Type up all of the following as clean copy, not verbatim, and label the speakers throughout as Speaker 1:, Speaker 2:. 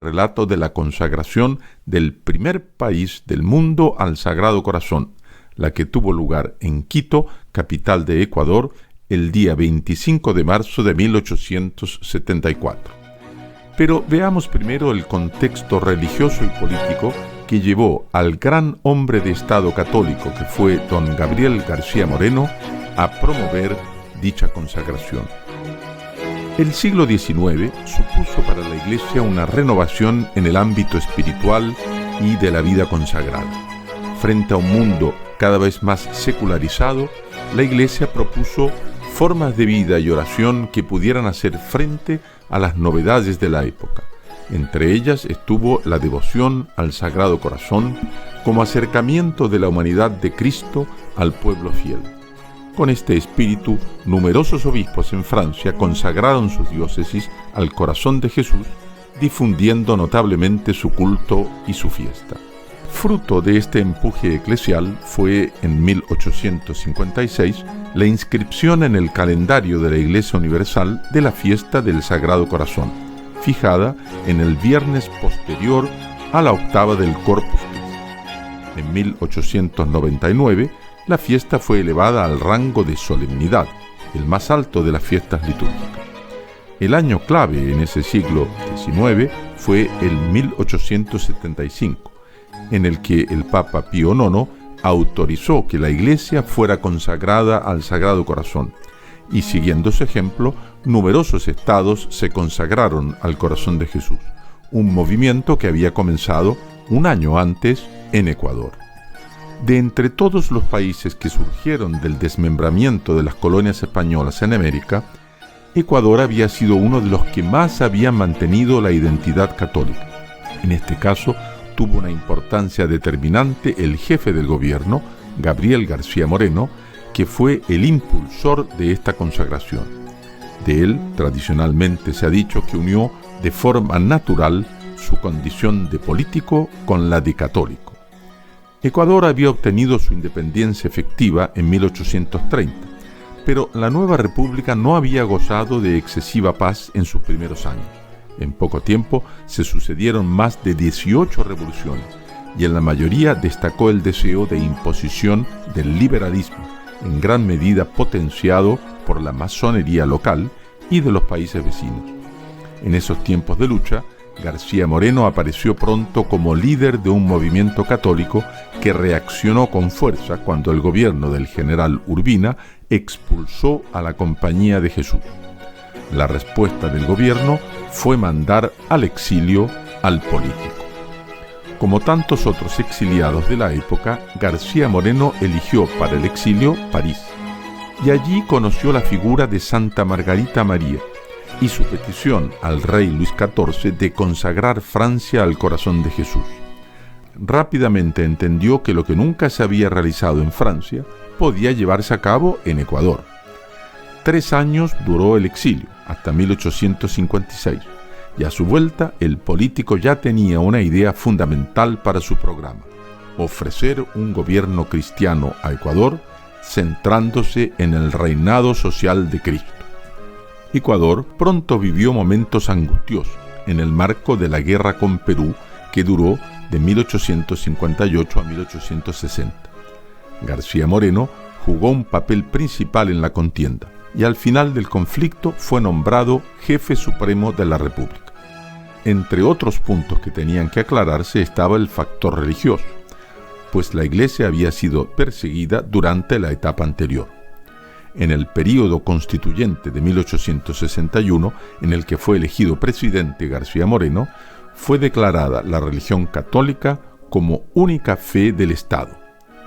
Speaker 1: relato de la consagración del primer país del mundo al Sagrado Corazón, la que tuvo lugar en Quito, capital de Ecuador, el día 25 de marzo de 1874. Pero veamos primero el contexto religioso y político que llevó al gran hombre de Estado católico que fue don Gabriel García Moreno a promover dicha consagración. El siglo XIX supuso para la Iglesia una renovación en el ámbito espiritual y de la vida consagrada. Frente a un mundo cada vez más secularizado, la Iglesia propuso formas de vida y oración que pudieran hacer frente a las novedades de la época. Entre ellas estuvo la devoción al Sagrado Corazón como acercamiento de la humanidad de Cristo al pueblo fiel. Con este espíritu, numerosos obispos en Francia consagraron sus diócesis al corazón de Jesús, difundiendo notablemente su culto y su fiesta. Fruto de este empuje eclesial fue, en 1856, la inscripción en el calendario de la Iglesia Universal de la fiesta del Sagrado Corazón, fijada en el viernes posterior a la octava del Corpus Christi. En 1899, la fiesta fue elevada al rango de solemnidad, el más alto de las fiestas litúrgicas. El año clave en ese siglo XIX fue el 1875, en el que el Papa Pío IX autorizó que la Iglesia fuera consagrada al Sagrado Corazón, y siguiendo su ejemplo, numerosos estados se consagraron al Corazón de Jesús, un movimiento que había comenzado un año antes en Ecuador. De entre todos los países que surgieron del desmembramiento de las colonias españolas en América, Ecuador había sido uno de los que más habían mantenido la identidad católica. En este caso, tuvo una importancia determinante el jefe del gobierno, Gabriel García Moreno, que fue el impulsor de esta consagración. De él, tradicionalmente se ha dicho que unió de forma natural su condición de político con la de católico. Ecuador había obtenido su independencia efectiva en 1830, pero la nueva república no había gozado de excesiva paz en sus primeros años. En poco tiempo se sucedieron más de 18 revoluciones, y en la mayoría destacó el deseo de imposición del liberalismo, en gran medida potenciado por la masonería local y de los países vecinos. En esos tiempos de lucha, García Moreno apareció pronto como líder de un movimiento católico que reaccionó con fuerza cuando el gobierno del general Urbina expulsó a la Compañía de Jesús. La respuesta del gobierno fue mandar al exilio al político. Como tantos otros exiliados de la época, García Moreno eligió para el exilio París, y allí conoció la figura de Santa Margarita María y su petición al rey Luis XIV de consagrar Francia al corazón de Jesús. Rápidamente entendió que lo que nunca se había realizado en Francia podía llevarse a cabo en Ecuador. 3 años duró el exilio, hasta 1856, y a su vuelta el político ya tenía una idea fundamental para su programa: ofrecer un gobierno cristiano a Ecuador centrándose en el reinado social de Cristo. Ecuador pronto vivió momentos angustiosos en el marco de la guerra con Perú, que duró de 1858 a 1860. García Moreno jugó un papel principal en la contienda y al final del conflicto fue nombrado jefe supremo de la República. Entre otros puntos que tenían que aclararse estaba el factor religioso, pues la Iglesia había sido perseguida durante la etapa anterior. En el período constituyente de 1861, en el que fue elegido presidente García Moreno, fue declarada la religión católica como única fe del Estado.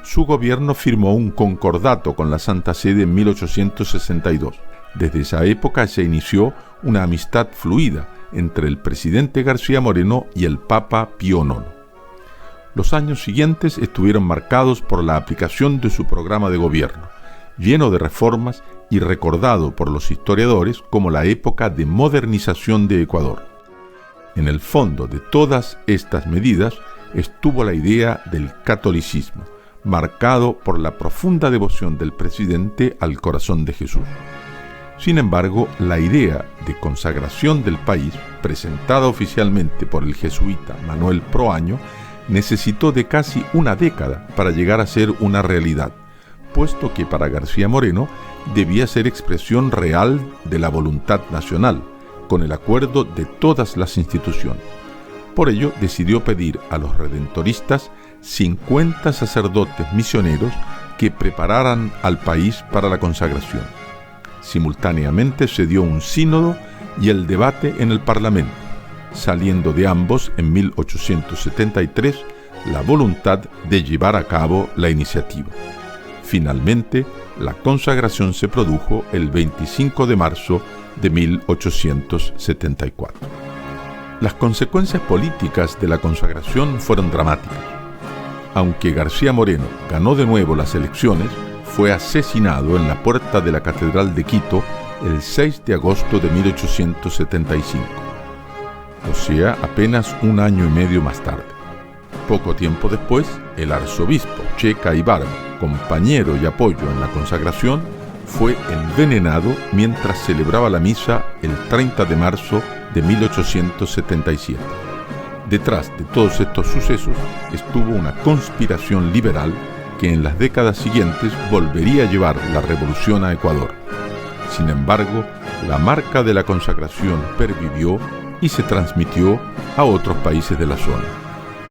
Speaker 1: Su gobierno firmó un concordato con la Santa Sede en 1862. Desde esa época se inició una amistad fluida entre el presidente García Moreno y el Papa Pío IX. Los años siguientes estuvieron marcados por la aplicación de su programa de gobierno, lleno de reformas y recordado por los historiadores como la época de modernización de Ecuador. En el fondo de todas estas medidas estuvo la idea del catolicismo, marcado por la profunda devoción del presidente al corazón de Jesús. Sin embargo, la idea de consagración del país, presentada oficialmente por el jesuita Manuel Proaño, necesitó de casi una década para llegar a ser una realidad, puesto que para García Moreno debía ser expresión real de la voluntad nacional, con el acuerdo de todas las instituciones. Por ello, decidió pedir a los redentoristas 50 sacerdotes misioneros que prepararan al país para la consagración. Simultáneamente se dio un sínodo y el debate en el Parlamento, saliendo de ambos en 1873 la voluntad de llevar a cabo la iniciativa. Finalmente, la consagración se produjo el 25 de marzo de 1874. Las consecuencias políticas de la consagración fueron dramáticas. Aunque García Moreno ganó de nuevo las elecciones, fue asesinado en la puerta de la Catedral de Quito el 6 de agosto de 1875, o sea, apenas un año y medio más tarde. Poco tiempo después, el arzobispo Checa Ibarra, compañero y apoyo en la consagración, fue envenenado mientras celebraba la misa el 30 de marzo de 1877. Detrás de todos estos sucesos estuvo una conspiración liberal que en las décadas siguientes volvería a llevar la revolución a Ecuador. Sin embargo, la marca de la consagración pervivió y se transmitió a otros países de la zona.